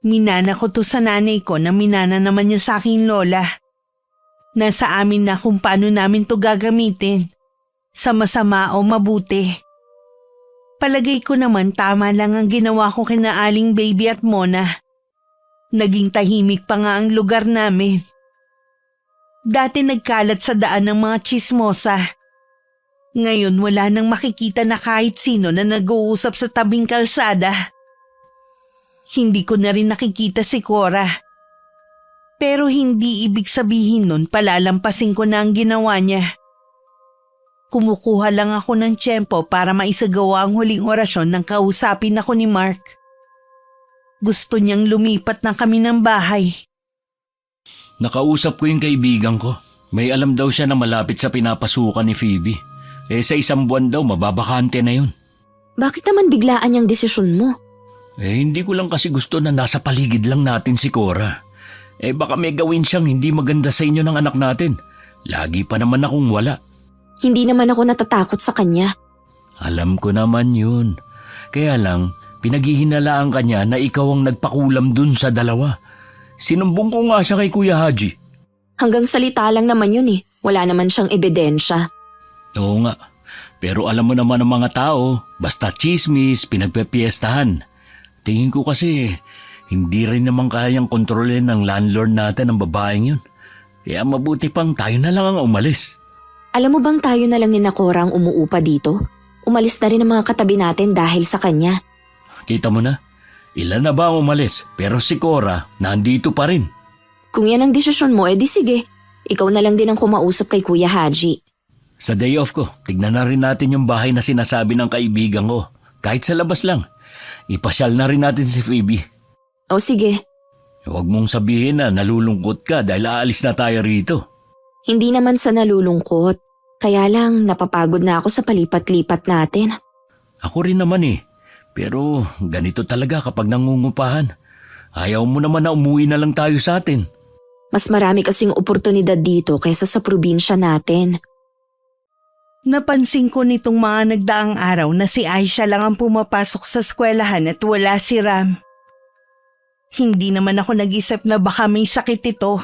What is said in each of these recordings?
Minana ko to sa nanay ko na minana naman niya sa aking lola. Nasa amin na kung paano namin to gagamitin. Sa masama o mabuti. Palagay ko naman tama lang ang ginawa ko kina Aling Baby at Mona. Naging tahimik pa nga ang lugar namin. Dati nagkalat sa daan ng mga tsismosa. Ngayon wala nang makikita na kahit sino na nag-uusap sa tabing kalsada. Hindi ko na rin nakikita si Cora. Pero hindi ibig sabihin nun palalampasin ko na ang ginawa niya. Kumukuha lang ako ng tiyempo para maisagawa ang huling orasyon nang kausapin ako ni Mark. Gusto niyang lumipat na kami ng bahay. Nakausap ko yung kaibigan ko. May alam daw siya na malapit sa pinapasukan ni Phoebe. Sa 1 buwan daw mababakante na yun. Bakit naman biglaan yung desisyon mo? Hindi ko lang kasi gusto na nasa paligid lang natin si Cora. Baka may gawin siyang hindi maganda sa inyo ng anak natin. Lagi pa naman akong wala. Hindi naman ako natatakot sa kanya. Alam ko naman yun. Kaya lang, pinaghihinalaan ka niya na ikaw ang nagpakulam dun sa dalawa. Sinumbong ko nga siya kay Kuya Haji. Hanggang salita lang naman yun eh. Wala naman siyang ebidensya. Oo nga. Pero alam mo naman ng mga tao, basta chismis, pinagpepiestahan. Tingin ko kasi, hindi rin naman kayang kontrolin ng landlord natin ang babaeng yun. Kaya mabuti pang tayo na lang ang umalis. Alam mo bang tayo na lang ni Cora ang umuupa dito? Umalis na rin ang mga katabi natin dahil sa kanya. Kita mo na? Ilan na ba ang umalis? Pero si Cora, nandito pa rin. Kung yan ang desisyon mo, edi sige. Ikaw na lang din ang kumausap kay Kuya Haji. Sa day off ko, tignan na rin natin yung bahay na sinasabi ng kaibigan ko. Kahit sa labas lang. Ipasyal na rin natin si Phoebe. O sige. Huwag mong sabihin na nalulungkot ka dahil aalis na tayo rito. Hindi naman sa nalulungkot. Kaya lang napapagod na ako sa palipat-lipat natin. Ako rin naman eh. Pero ganito talaga kapag nangungupahan. Ayaw mo naman na umuwi na lang tayo sa atin. Mas marami kasing oportunidad dito kaysa sa probinsya natin. Napansin ko nitong mga nagdaang araw na si Aisha lang ang pumapasok sa eskwelahan at wala si Ram. Hindi naman ako nag-isip na baka may sakit ito.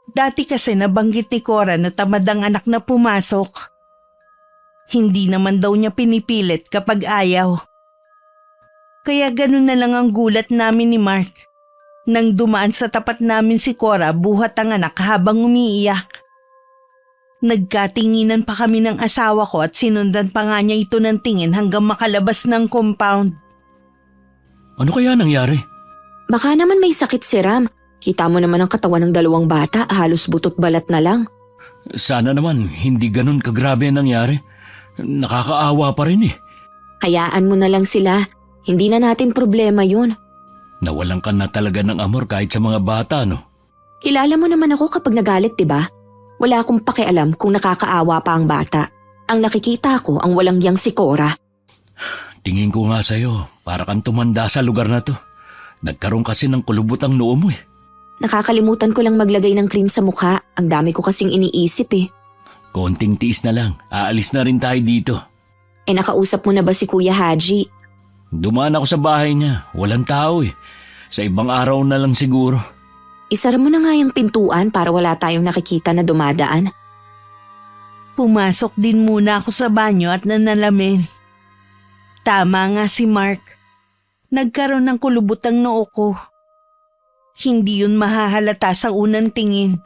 Dati kasi nabanggit ni Cora na tamad ang anak na pumasok. Hindi naman daw niya pinipilit kapag ayaw. Kaya ganun na lang ang gulat namin ni Mark. Nang dumaan sa tapat namin si Cora buhat ang anak habang umiiyak. Nagkatinginan pa kami ng asawa ko at sinundan pa nga niya ito ng tingin hanggang makalabas ng compound. Ano kaya nangyari? Baka naman may sakit si Ram. Kita mo naman ang katawan ng 2 bata, halos butot balat na lang. Sana naman hindi ganun kagrabe ang nangyari. Nakakaawa pa rin eh. Hayaan mo na lang sila. Hindi na natin problema yun. Nawalan ka na talaga ng amor kahit sa mga bata, no? Kilala mo naman ako kapag nagalit, diba? Wala akong pakialam kung nakakaawa pa ang bata. Ang nakikita ko ang walang yang si Cora. Tingin ko nga sa'yo, para kang tumanda sa lugar na to. Nagkaroon kasi ng kulubot ang noo mo eh. Nakakalimutan ko lang maglagay ng cream sa mukha. Ang dami ko kasing iniisip eh. Konting tiis na lang. Aalis na rin tayo dito. Nakausap mo na ba si Kuya Haji? Dumaan ako sa bahay niya. Walang tao eh. Sa ibang araw na lang siguro. Isara mo na nga yung pintuan para wala tayong nakikita na dumadaan. Pumasok din muna ako sa banyo at nanalamin. Tama nga si Mark. Nagkaroon ng kulubot ang noo ko. Hindi yun mahahalata sa unang tingin.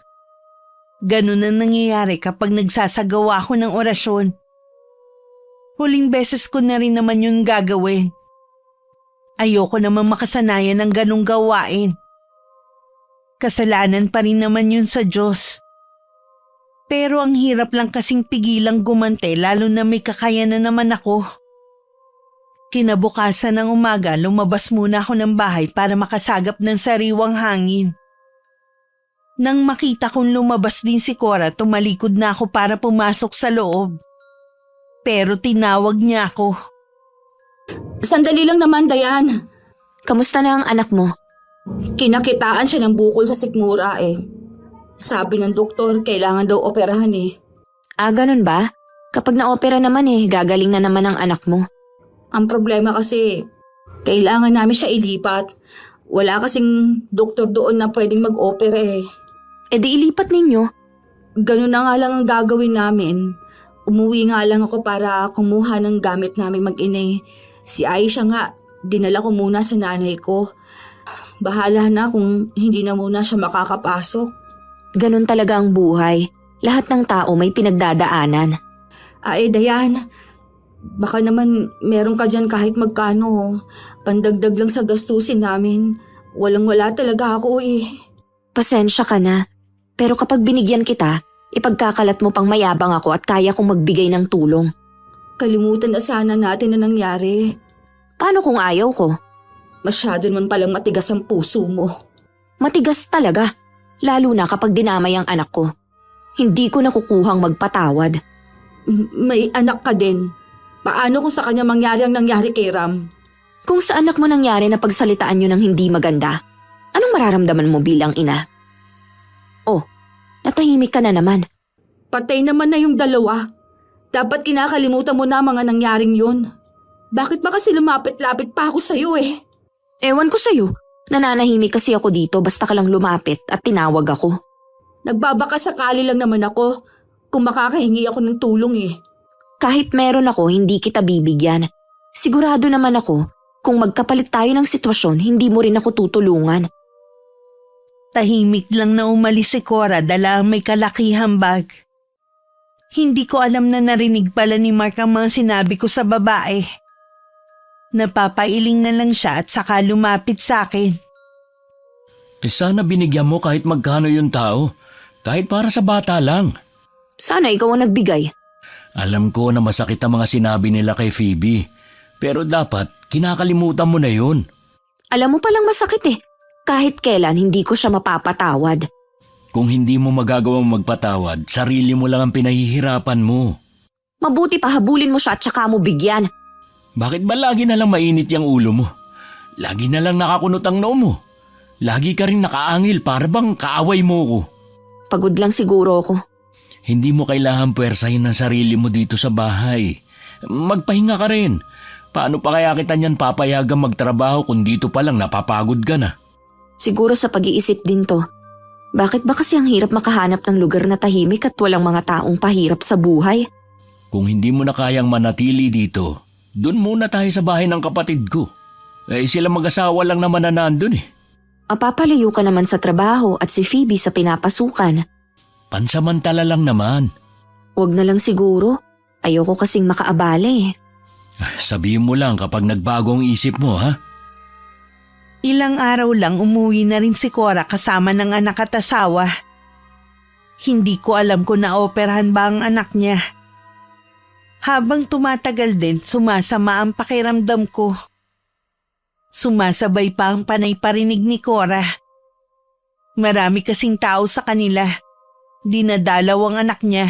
Ganun ang nangyayari kapag nagsasagawa ako ng orasyon. Huling beses ko na rin naman yun gagawin. Ayoko naman makasanayan ng ganung gawain. Kasalanan pa rin naman yun sa Diyos. Pero ang hirap lang kasing pigilang gumante lalo na may kakayanan naman ako. Kinabukasan ng umaga, lumabas muna ako ng bahay para makasagap ng sariwang hangin. Nang makita kong lumabas din si Cora, tumalikod na ako para pumasok sa loob. Pero tinawag niya ako. Sandali lang naman, Dayan. Kamusta na ang anak mo? Kinakitaan siya ng bukol sa sikmura eh. Sabi ng doktor, kailangan daw operahan eh. Ganun ba? Kapag na-opera naman gagaling na naman ang anak mo. Ang problema kasi, kailangan namin siya ilipat. Wala kasing doktor doon na pwedeng mag-opera eh. E di ilipat ninyo. Ganun na nga lang ang gagawin namin. Umuwi nga lang ako para kumuha ng gamit namin mag-ina. Si Aisha nga, dinala ko muna sa nanay ko. Bahala na kung hindi na muna siya makakapasok. Ganun talaga ang buhay. Lahat ng tao may pinagdadaanan. Dayan, baka naman meron ka dyan kahit magkano. Pandagdag lang sa gastusin namin. Walang-wala talaga ako eh. Pasensya ka na. Pero kapag binigyan kita, ipagkakalat mo pang mayabang ako at kaya kong magbigay ng tulong. Kalimutan na sana natin na nangyari. Paano kung ayaw ko? Masyado naman palang matigas ang puso mo. Matigas talaga. Lalo na kapag dinamay ang anak ko. Hindi ko nakukuhang magpatawad. May anak ka din. Paano kung sa kanya mangyari ang nangyari kay Ram? Kung sa anak mo nangyari na pagsalitaan nyo ng hindi maganda, anong mararamdaman mo bilang ina? Oh, natahimik ka na naman. Patay naman na yung dalawa. Dapat kinakalimutan mo na mga nangyaring yun. Bakit ba kasi lumapit-lapit pa ako sa'yo eh? Ewan ko sa'yo. Nananahimik kasi ako dito basta ka lang lumapit at tinawag ako. Nagbabaka sakali lang naman ako kung makakahingi ako ng tulong eh. Kahit meron ako, hindi kita bibigyan. Sigurado naman ako, kung magkapalit tayo ng sitwasyon, hindi mo rin ako tutulungan. Tahimik lang na umalis si Cora dala ang may kalakihang bag. Hindi ko alam na narinig pala ni Mark ang mga sinabi ko sa babae. Napapailing na lang siya at saka lumapit sa akin. Sana binigyan mo kahit magkano yung tao. Kahit para sa bata lang. Sana ikaw ang nagbigay. Alam ko na masakit ang mga sinabi nila kay Phoebe. Pero dapat, kinakalimutan mo na yun. Alam mo palang masakit eh. Kahit kailan hindi ko siya mapapatawad. Kung hindi mo magagawang magpatawad, sarili mo lang ang pinahihirapan mo. Mabuti pa habulin mo siya at saka mo bigyan. Bakit ba lagi na lang mainit yung ulo mo? Lagi na lang nakakunot ang noo mo. Lagi ka rin nakaangil para bang kaaway mo ko. Pagod lang siguro ako. Hindi mo kailangan puwersahin ang sarili mo dito sa bahay. Magpahinga ka rin. Paano pa kaya kita niyan papayagang magtrabaho kung dito pa lang napapagod ka na? Siguro sa pag-iisip din to. Bakit ba kasi ang hirap makahanap ng lugar na tahimik at walang mga taong pahirap sa buhay? Kung hindi mo na kayang manatili dito, dun muna tayo sa bahay ng kapatid ko. Sila mag-asawa lang naman na nandun eh. Papalayo ka naman sa trabaho at si Phoebe sa pinapasukan. Pansamantala lang naman. Huwag na lang siguro. Ayoko kasing makaabala eh. Sabihin mo lang kapag nagbago ang isip mo, ha? Ilang araw lang umuwi na rin si Cora kasama ng anak at asawa. Hindi ko alam kung naoperahan ba ang anak niya. Habang tumatagal din, sumasama ang pakiramdam ko. Sumasabay pa ang panay parinig ni Cora. Marami kasing tao sa kanila. Dinadalaw ang anak niya.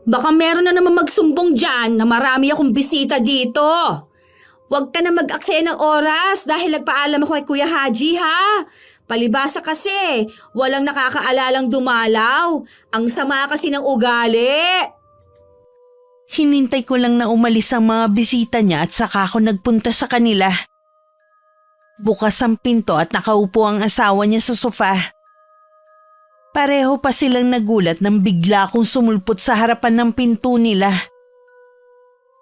Baka meron na naman magsumbong dyan na marami akong bisita dito. Huwag ka na mag-aksaya ng oras dahil nagpaalam ako kay Kuya Haji ha. Palibasa kasi, walang nakakaalalang dumalaw. Ang sama kasi ng ugali. Hinintay ko lang na umalis ang mga bisita niya at saka ako nagpunta sa kanila. Bukas ang pinto at nakaupo ang asawa niya sa sofa. Pareho pa silang nagulat nang bigla akong sumulpot sa harapan ng pinto nila.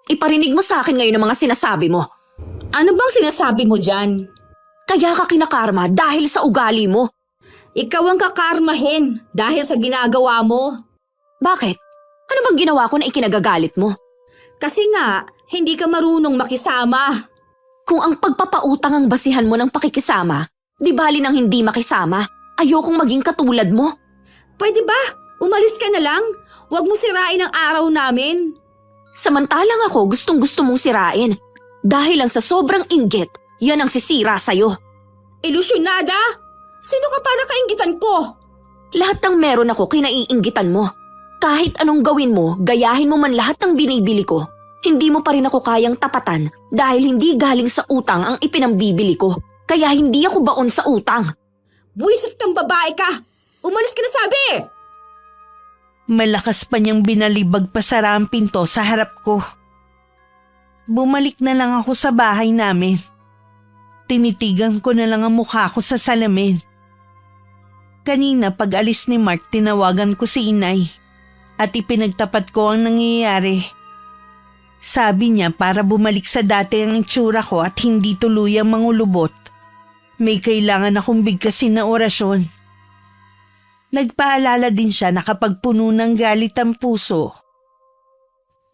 Iparinig mo sa akin ngayon ang mga sinasabi mo. Ano bang sinasabi mo dyan? Kaya ka kinakarma dahil sa ugali mo. Ikaw ang kakarmahin dahil sa ginagawa mo. Bakit? Ano bang ginawa ko na ikinagagalit mo? Kasi nga, hindi ka marunong makisama. Kung ang pagpapautang ang basihan mo ng pakikisama, di bali nang hindi makisama. Ayokong maging katulad mo. Pwede ba? Umalis ka na lang. Huwag mo sirain ang araw namin. Samantalang ako gustong-gusto mong sirain. Dahil lang sa sobrang inggit, yan ang sisira sa'yo. Ilusyonada? Sino ka para kainggitan ko? Lahat ng meron ako kinaiinggitan mo. Kahit anong gawin mo, gayahin mo man lahat ng binibili ko, hindi mo pa rin ako kayang tapatan dahil hindi galing sa utang ang ipinambibili ko. Kaya hindi ako baon sa utang. Buwisit kang babae ka! Umalis ka na sabi! Malakas pa niyang binalibag pa sara ang pinto sa harap ko. Bumalik na lang ako sa bahay namin. Tinitigan ko na lang ang mukha ko sa salamin. Kanina pag alis ni Mark, tinawagan ko si inay at ipinagtapat ko ang nangyayari. Sabi niya para bumalik sa dati ang itsura ko at hindi tuluyang mangulubot. May kailangan akong bigkasin na orasyon. Nagpaalala din siya na kapag puno ng galit ang puso,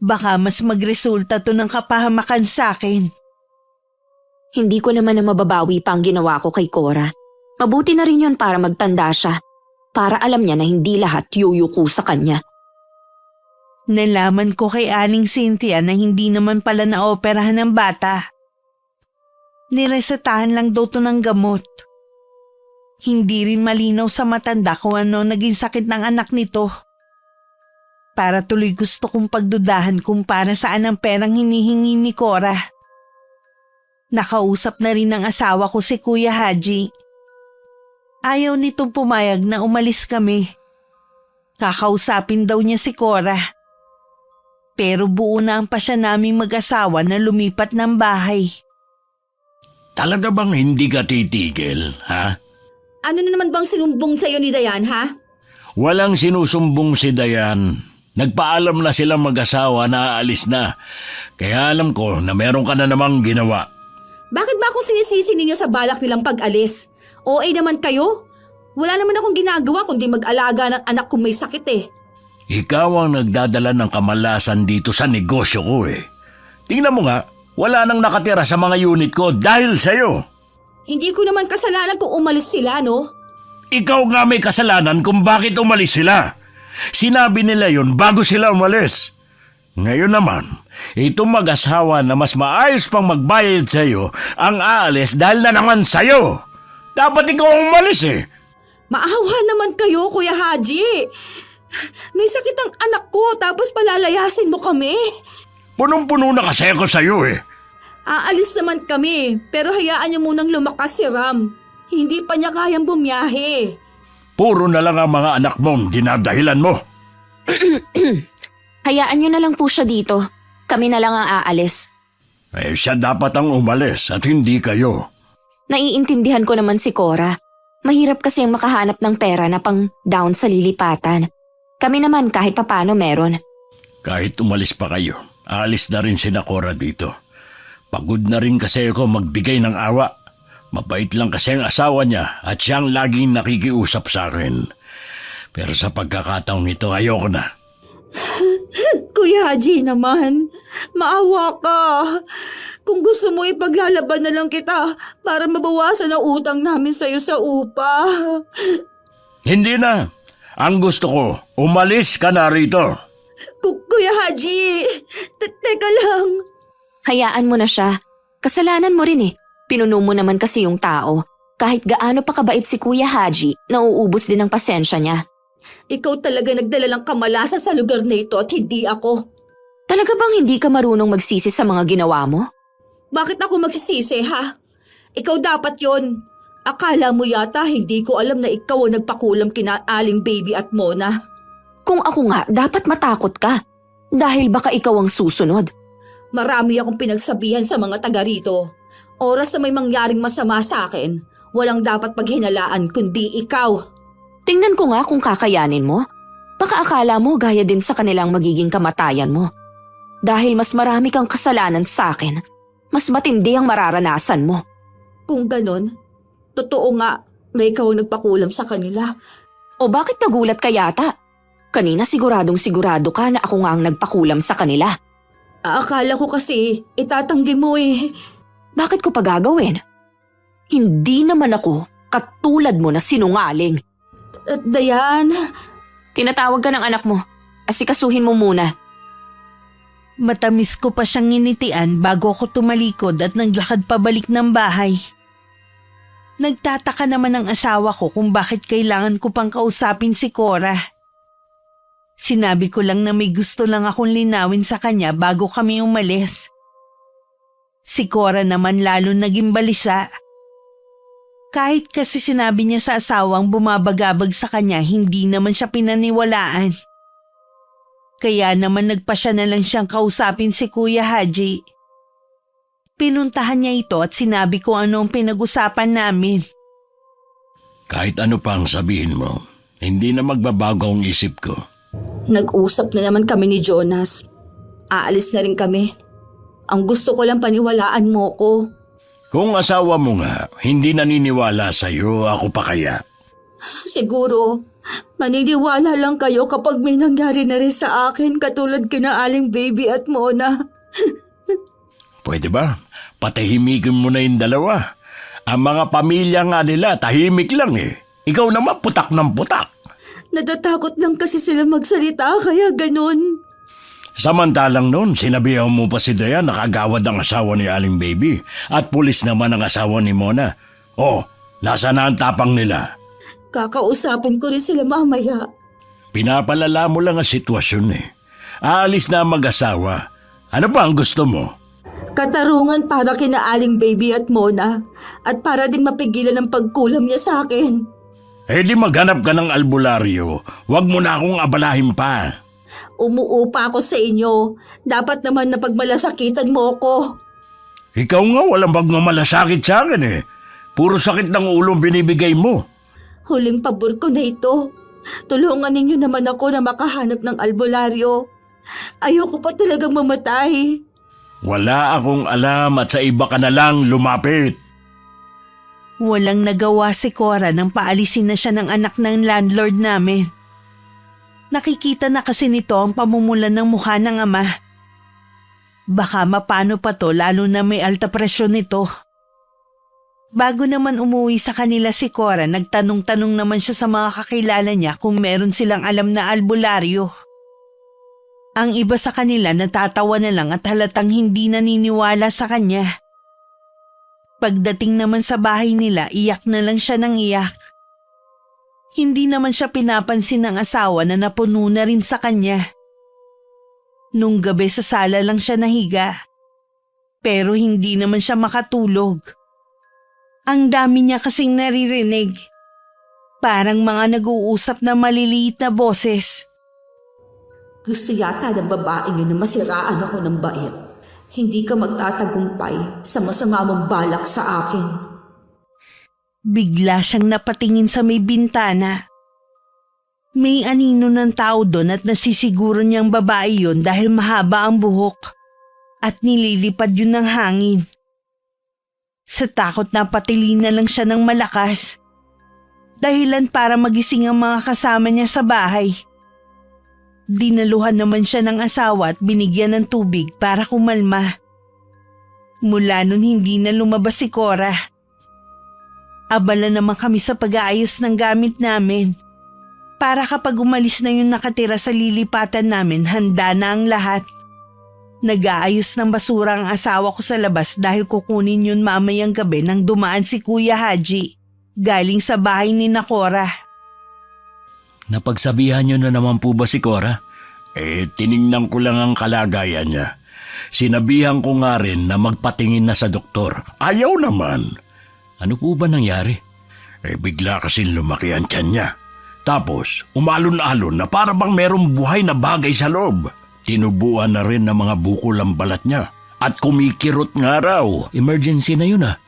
baka mas magresulta to ng kapahamakan sa akin. Hindi ko naman na mababawi pa ang ginawa ko kay Cora. Mabuti na rin yun para magtanda siya. Para alam niya na hindi lahat yuyuko sa kanya. Nalaman ko kay Aling Cynthia na hindi naman pala naoperahan ng bata. Niresetahan lang daw to ng gamot. Hindi rin malinaw sa matanda kung ano naging sakit ng anak nito. Para tuloy gusto kong pagdudahan kung para saan ang perang hinihingi ni Cora. Nakausap na rin ng asawa ko si Kuya Haji. Ayaw nitong pumayag na umalis kami. Kakausapin daw niya si Cora. Pero buo na ang pasya naming mag-asawa na lumipat ng bahay. Talaga bang hindi ka titigil, ha? Ano na naman bang sinumbong sa'yo ni Dayan, ha? Walang sinusumbong si Dayan. Nagpaalam na silang mag-asawa na aalis na. Kaya alam ko na meron ka na namang ginawa. Bakit ba akong sinisisi ninyo sa balak nilang pag-alis? OA naman kayo? Wala naman akong ginagawa kundi mag-alaga ng anak kung may sakit eh. Ikaw ang nagdadala ng kamalasan dito sa negosyo ko eh. Tingnan mo nga, wala nang nakatira sa mga unit ko dahil sa'yo. Hindi ko naman kasalanan kung umalis sila, no? Ikaw nga may kasalanan kung bakit umalis sila. Sinabi nila yun bago sila umalis. Ngayon naman, itong mag-asawa na mas maayos pang magbayad sa'yo ang aalis dahil na naman sa'yo. Dapat ikaw ang umalis eh. Maawa naman kayo, Kuya Haji. May sakit ang anak ko tapos palalayasin mo kami. Punong-puno na kasi ako sa'yo eh. Aalis naman kami pero hayaan niyo munang lumakas si Ram. Hindi pa niya kayang bumiyahe. Puro na lang ang mga anak mong dinadahilan mo. Hayaan niyo na lang po siya dito. Kami na lang ang aalis. Eh siya dapat ang umalis at hindi kayo. Naiintindihan ko naman si Cora. Mahirap kasi ang makahanap ng pera na pang down sa lilipatan. Kami naman kahit papano meron. Kahit umalis pa kayo, aalis na rin si Cora dito. Pagod na rin kasi ako magbigay ng awa. Mabait lang kasi ang asawa niya at siyang laging nakikiusap sa akin. Pero sa pagkakataong ito, ayoko na. Kuya Haji naman, maawa ka. Kung gusto mo ipaglalaban na lang kita para mabawasan ang utang namin sa'yo sa upa. Hindi na. Ang gusto ko, umalis ka na rito. Kuya Haji, teka lang. Hayaan mo na siya. Kasalanan mo rin eh. Pinuno mo naman kasi yung tao. Kahit gaano pa kabait si Kuya Haji, nauubos din ang pasensya niya. Ikaw talaga nagdala ng kamalasan sa lugar na ito at hindi ako. Talaga bang hindi ka marunong magsisi sa mga ginawa mo? Bakit ako magsisisi, ha? Ikaw dapat yon. Akala mo yata hindi ko alam na ikaw ang nagpakulam kina Aling Baby at Mona. Kung ako nga, dapat matakot ka. Dahil baka ikaw ang susunod. Marami akong pinagsabihan sa mga taga rito. Oras na may mangyaring masama sa akin, walang dapat paghinalaan kundi ikaw. Tingnan ko nga kung kakayanin mo. Baka akala mo gaya din sa kanilang magiging kamatayan mo. Dahil mas marami kang kasalanan sa akin, mas matindi ang mararanasan mo. Kung ganon, totoo nga na ikaw ang nagpakulam sa kanila. O bakit nagulat ka yata? Kanina siguradong sigurado ka na ako nga ang nagpakulam sa kanila. Akala ko kasi itatanggi mo eh. Bakit ko pa gagawin? Hindi naman ako katulad mo na sinungaling. Dayan. Tinatawag ka ng anak mo. Asikasuhin mo muna. Matamis ko pa siyang nginitian bago ako tumalikod at naglakad pabalik ng bahay. Nagtataka naman ang asawa ko kung bakit kailangan ko pang kausapin si Cora. Sinabi ko lang na may gusto lang akong linawin sa kanya bago kami umalis. Si Cora naman lalo naging balisa. Kahit kasi sinabi niya sa asawang bumabagabag sa kanya, hindi naman siya pinaniwalaan. Kaya naman nagpa siya na lang siyang kausapin si Kuya Haji. Pinuntahan niya ito at sinabi ko ano ang pinag-usapan namin. Kahit ano pa ang sabihin mo, hindi na magbabago ang isip ko. Nag-usap na naman kami ni Jonas. Aalis na rin kami. Ang gusto ko lang paniwalaan mo ko. Kung asawa mo nga, hindi naniniwala sa'yo, ako pa kaya? Siguro, maniniwala lang kayo kapag may nangyari na rin sa akin katulad kina Aling Baby at Mona. Pwede ba? Patahimikin mo na yung dalawa. Ang mga pamilya nga nila, tahimik lang eh. Ikaw naman putak ng putak. Natatakot lang kasi sila magsalita kaya ganun. Samantalang noon, sinabihan mo pa si Dayan na kagawad ang asawa ni Aling Baby at pulis naman ang asawa ni Mona. Oh, nasa na ang tapang nila? Kakausapin ko rin sila mamaya. Pinapalala mo lang ang sitwasyon eh. Aalis na ang mag-asawa. Ano ba ang gusto mo? Katarungan para kina Aling Baby at Mona at para din mapigilan ang pagkulam niya sa akin. Eh di maghanap ka ng albularyo. Huwag mo na akong abalahin pa. Umuupa ako sa inyo. Dapat naman na pagmalasakitan mo ko. Ikaw nga walang magmamalasakit sa akin eh. Puro sakit ng ulong binibigay mo. Huling pabor ko na ito. Tulungan ninyo naman ako na makahanap ng albularyo. Ayoko pa talagang mamatay. Wala akong alam at sa iba ka na lang lumapit. Walang nagawa si Cora nang paalisin na siya ng anak ng landlord namin. Nakikita na kasi nito ang pamumulan ng mukha ng ama. Baka mapano pa to lalo na may alta presyon nito. Bago naman umuwi sa kanila si Cora, nagtanong-tanong naman siya sa mga kakilala niya kung meron silang alam na albularyo. Ang iba sa kanila natatawa na lang at halatang hindi naniniwala sa kanya. Pagdating naman sa bahay nila, iyak na lang siya ng iyak. Hindi naman siya pinapansin ng asawa na napuno na rin sa kanya. Nung gabi sa sala lang siya nahiga. Pero hindi naman siya makatulog. Ang dami niya kasing naririnig. Parang mga nag-uusap na maliliit na boses. Gusto yata ng babaeng yun na masiraan ako ng bait. Hindi ka magtatagumpay sa masama mong balak sa akin. Bigla siyang napatingin sa may bintana. May anino ng tao doon at nasisiguro niyang babae yun dahil mahaba ang buhok at nililipad yun ng hangin. Sa takot na patilin na lang siya ng malakas. Dahilan para magising ang mga kasama niya sa bahay. Dinaluhan naman siya ng asawa at binigyan ng tubig para kumalma. Mula nun hindi na lumabas si Cora. Abala naman kami sa pag-aayos ng gamit namin. Para kapag umalis na yung nakatira sa lilipatan namin, handa na ang lahat. Nag-aayos ng basura ang asawa ko sa labas dahil kukunin yun mamayang gabi nang dumaan si Kuya Haji. Galing sa bahay ni Cora. Napagsabihan niyo na naman po ba si Cora? Tiningnan ko lang ang kalagayan niya. Sinabihan ko nga rin na magpatingin na sa doktor. Ayaw naman. Ano po ba nangyari? Bigla kasi lumaki ang tiyan niya. Tapos, umalon-alon na para bang merong buhay na bagay sa loob. Tinubuan na rin ng mga bukol ang balat niya. At kumikirot nga raw. Emergency na yun ah.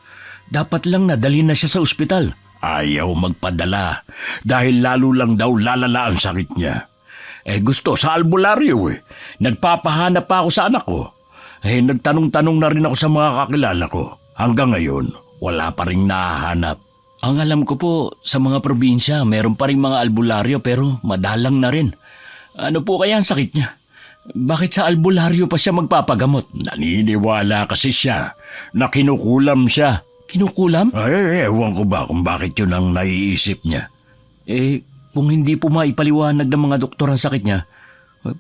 Dapat lang nadali na siya sa ospital. Ayaw magpadala. Dahil lalo lang daw lalala ang sakit niya. Gusto sa albularyo eh. Nagpapahanap pa ako sa anak ko. Nagtanong-tanong na rin ako sa mga kakilala ko. Hanggang ngayon, wala pa rin nahahanap. Ang alam ko po, sa mga probinsya, meron pa rin mga albularyo pero madalang na rin. Ano po kaya ang sakit niya? Bakit sa albularyo pa siya magpapagamot? Naniniwala kasi siya na kinukulam siya. Kinukulam? Ewan ko ba kung bakit yun ang naiisip niya. Kung hindi po maipaliwanag ng mga doktor ang sakit niya,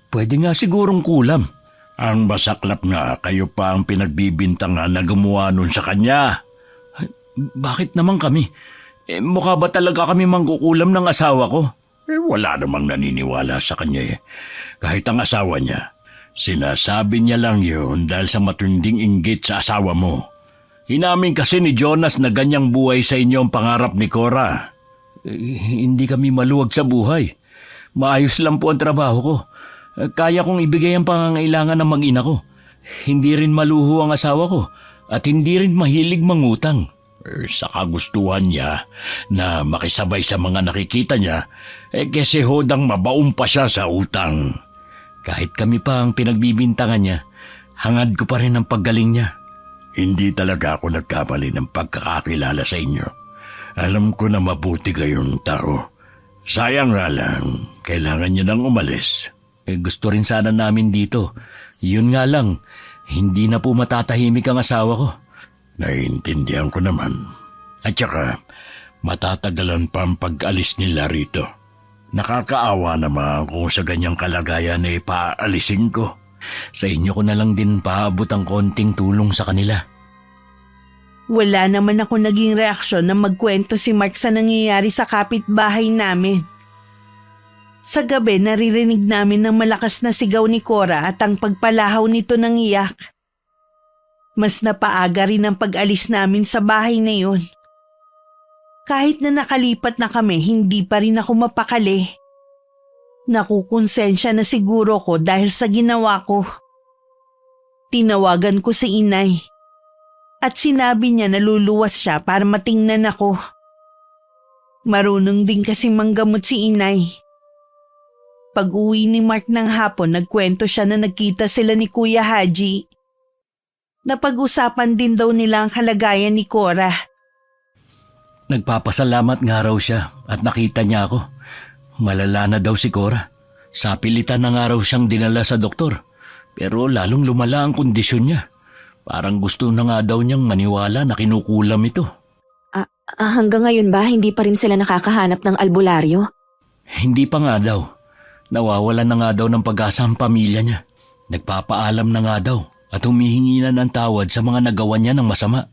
pwede nga sigurong kulam. Ang masaklap nga, kayo pa ang pinagbibintangan na gumawa nun sa kanya. Bakit naman kami? Mukha ba talaga kami mangkukulam ng asawa ko? Wala namang naniniwala sa kanya eh. Kahit ang asawa niya, sinasabi niya lang yun dahil sa matinding inggit sa asawa mo. Inamin kasi ni Jonas na ganyang buhay sa inyo ang pangarap ni Cora. Hindi kami maluwag sa buhay. Maayos lang po ang trabaho ko. Kaya kong ibigay ang pangangailangan ng mag-ina ko. Hindi rin maluho ang asawa ko. at hindi rin mahilig mangutang. Sa kagustuhan niya na makisabay sa mga nakikita niya, kasi hodang mabaon pa siya sa utang. Kahit kami pa ang pinagbibintangan niya, hangad ko pa rin ang paggaling niya. Hindi talaga ako nagkamali ng pagkakakilala sa inyo. Alam ko na mabuti kayong tao. Sayang nga lang, kailangan niya nang umalis. Gusto rin sana namin dito. Yun nga lang, hindi na po matatahimik ang asawa ko. Naiintindihan ko naman. At saka, matatagalan pa ang pag-alis nila rito. Nakakaawa naman kung sa ganyang kalagayan ay paalisin ko. Sa inyo ko na lang din paabot ang konting tulong sa kanila. Wala naman ako naging reaksyon na magkwento si Mark sa nangyayari sa kapitbahay namin. Sa gabi, naririnig namin ng malakas na sigaw ni Cora at ang pagpalahaw nito ng iyak. Mas napaaga rin ang pag-alis namin sa bahay na yun. Kahit na nakalipat na kami, hindi pa rin ako mapakali. Nakukonsensya na siguro ko dahil sa ginawa ko. Tinawagan ko si inay. At sinabi niya na luluwas siya para matingnan ako. Marunong din kasi manggamot si inay. Pag-uwi ni Mark ng hapon, nagkwento siya na nagkita sila ni Kuya Haji. Napag-usapan din daw nila ang kalagayan ni Cora. Nagpapasalamat nga raw siya at nakita niya ako. Malala na daw si Cora. Sa pilitan na nga raw siyang dinala sa doktor. Pero lalong lumala ang kondisyon niya. Parang gusto na nga daw niyang maniwala na kinukulam ito. Hanggang ngayon ba hindi pa rin sila nakakahanap ng albularyo? Hindi pa nga daw. Nawawalan na nga daw ng pag-asa ang pamilya niya. Nagpapaalam na nga daw at humihingi na ng tawad sa mga nagawa niya ng masama.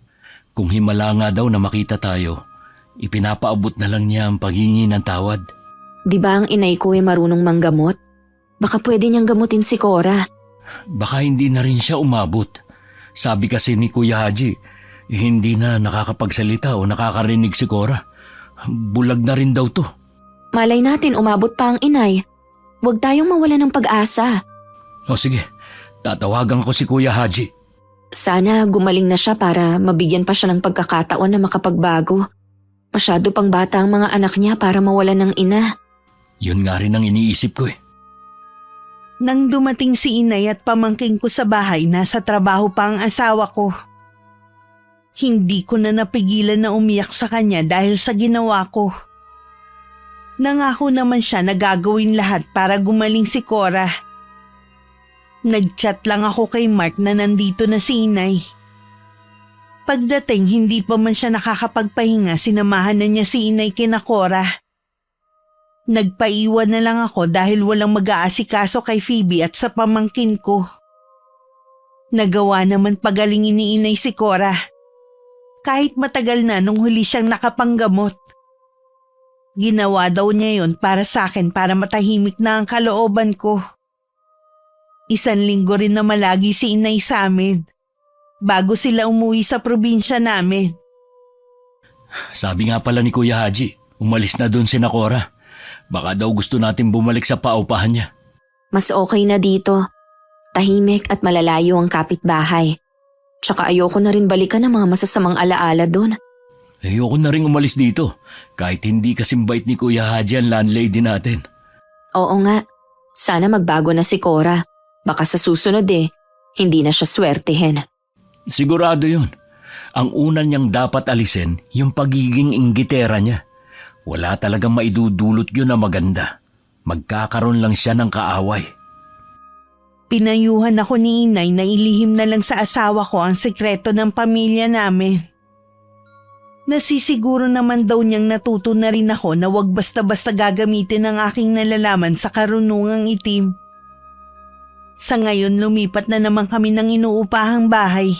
Kung himala nga daw na makita tayo, ipinapaabot na lang niya ang paghingi ng tawad. Di ba ang inay ko ay marunong manggamot? Baka pwede niyang gamutin si Cora. Baka hindi na rin siya umabot. Sabi kasi ni Kuya Haji, hindi na nakakapagsalita o nakakarinig si Cora. Bulag na rin daw to. Malay natin umabot pa ang inay. Huwag tayong mawala ng pag-asa. O sige, tatawagan ko si Kuya Haji. Sana gumaling na siya para mabigyan pa siya ng pagkakataon na makapagbago. Masyado pang bata ang mga anak niya para mawalan ng ina. Yun nga rin ang iniisip ko eh. Nang dumating si inay at pamangking ko sa bahay, nasa trabaho pa ang asawa ko. Hindi ko na napigilan na umiyak sa kanya dahil sa ginawa ko. Nangako naman siya na gagawin lahat para gumaling si Cora. Nag-chat lang ako kay Mark na nandito na si inay. Pagdating, hindi pa man siya nakakapagpahinga, sinamahan na niya si inay kina Cora. Nagpaiwan na lang ako dahil walang mag-aasikaso kay Phoebe at sa pamangkin ko. Nagawa naman pagalingin ni inay si Cora. Kahit matagal na nung huli siyang nakapanggamot. Ginawa daw niya yon para sa akin para matahimik na ang kalooban ko. 1 linggo rin na malagi si inay sa amin. Bago sila umuwi sa probinsya namin. Sabi nga pala ni Kuya Haji, umalis na doon si Cora. Baka daw gusto natin bumalik sa paupahan niya. Mas okay na dito. Tahimik at malalayo ang kapitbahay. Tsaka ayoko na rin balikan ng mga masasamang alaala doon. Ayoko na rin umalis dito. Kahit hindi kasing bait ni Kuya Haji ang landlady natin. Oo nga. Sana magbago na si Cora. Baka sa susunod hindi na siya swertehin. Sigurado yun. Ang una niyang dapat alisin, yung pagiging inggitera niya. Wala talagang maidudulot yun na maganda. Magkakaroon lang siya ng kaaway. Pinayuhan ako ni inay na ilihim na lang sa asawa ko ang sekreto ng pamilya namin. Nasisiguro naman daw niyang natuto na rin ako na wag basta-basta gagamitin ang aking nalalaman sa karunungang itim. Sa ngayon lumipat na naman kami ng inuupahang bahay.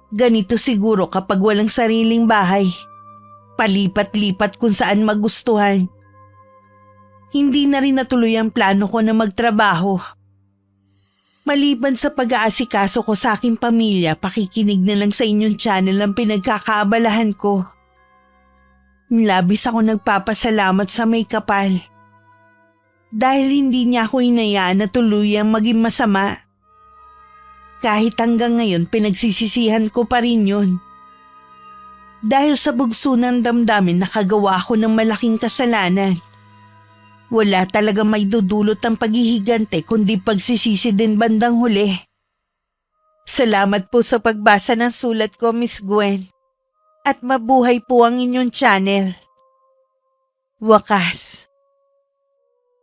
Ganito siguro kapag walang sariling bahay. Palipat-lipat kung saan magustuhan. Hindi na rin natuloy ang plano ko na magtrabaho. Maliban sa pag-aasikaso ko sa aking pamilya, pakikinig na lang sa inyong channel ang pinagkakaabalahan ko. Labis ako nagpapasalamat sa may kapal. Dahil hindi niya ako inayaan na tuluyang maging masama. Kahit hanggang ngayon pinagsisisihan ko pa rin yun. Dahil sa bugso ng damdamin nakagawa ako ng malaking kasalanan. Wala talaga may dudulot ang paghihigante kundi pagsisisi din bandang huli. Salamat po sa pagbasa ng sulat ko, Miss Gwen. At mabuhay po ang inyong channel. Wakas.